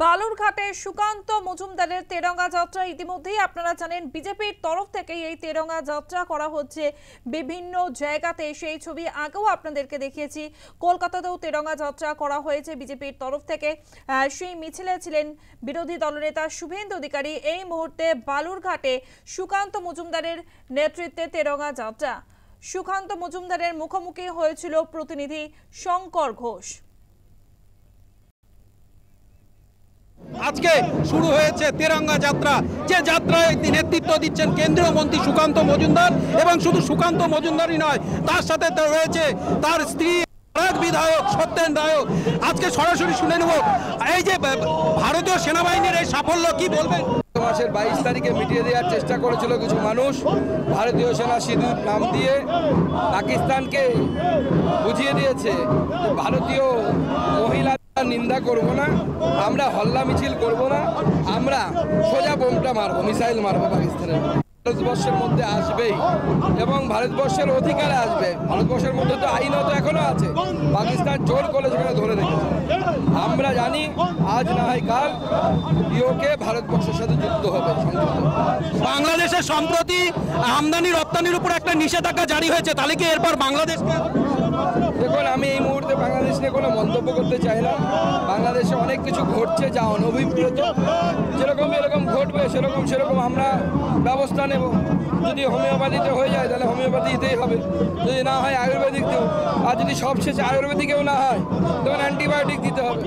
বালুরঘাটে সুকান্ত মজুমদারের তেরঙ্গা যাত্রা ইতিমধ্যেই আপনারা জানেন বিজেপির তরফ থেকে এই তেরঙ্গা যাত্রা করা হচ্ছে বিভিন্ন জায়গাতে। সেই ছবি আগেও আপনাদেরকে দেখিয়েছি, কলকাতাতেও তেরঙ্গা যাত্রা করা হয়েছে বিজেপির তরফ থেকে। সেই মিছিলে ছিলেন বিরোধী দলনেতা শুভেন্দু অধিকারী। এই মুহূর্তে বালুরঘাটে সুকান্ত মজুমদারের নেতৃত্বে তেরঙ্গা যাত্রা। সুকান্ত মজুমদারের মুখোমুখি হয়েছিল প্রতিনিধি শঙ্কর ঘোষ। আজকে শুরু হয়েছে তেরঙ্গা যাত্রা, যে যাত্রায় নেতৃত্ব দিচ্ছেন কেন্দ্রীয় মন্ত্রী সুকান্ত মজুমদার। এবং শুধু সুকান্ত মজুমদারই নয়, তার সাথে রয়েছে তার স্ত্রী বিধায়ক সত্যেন রায়ও। আজকে সরাসরি শুনে নেব এই যে ভারতীয় সেনাবাহিনীর এই সাফল্য, কি বলবেন? মাসের 22 তারিখে মিটিয়ে দেওয়ার চেষ্টা করেছিল কিছু মানুষ। ভারতীয় সেনা সিঁদুর নাম দিয়ে পাকিস্তানকে বুঝিয়ে দিয়েছে ভারতীয় মহিলা নিন্দা করব না, আমরা হল্লা মিছিল করব না, আমরা সোজা বোমটা মারবো, মিসাইল মারবো পাকিস্তানের। ভারতবর্ষের মধ্যে আসবেই এবং ভারতবর্ষের অধিকারে আসবে। ভারতবর্ষের মধ্যে তো আইনত এখনো আছে, পাকিস্তান জোর করে সেখানে ধরে রেখেছে। আমরা জানি আজ না হয় কাল পিওকে ভারতবর্ষের সাথে যুক্ত হবে। বাংলাদেশের সম্প্রতি আমদানি রপ্তানির উপর একটা নিষেধাজ্ঞা জারি হয়েছে, তাহলে কি এরপর বাংলাদেশকে? দেখুন, আমি এই মুহূর্তে বাংলাদেশ নিয়ে কোনো মন্তব্য করতে চাই না। বাংলাদেশে অনেক কিছু ঘটছে যা অনভিপ্রেত। যেরকম এরকম ঘটবে সেরকম আমরা ব্যবস্থা নেব। যদি হোমিওপ্যাথিতে হয়ে যায় তাহলে হোমিওপ্যাথিতেই হবে, যদি না হয় আয়ুর্বেদিক দেব, আর যদি সবশেষে আয়ুর্বেদিকেও না হয় তখন অ্যান্টিবায়োটিক দিতে হবে।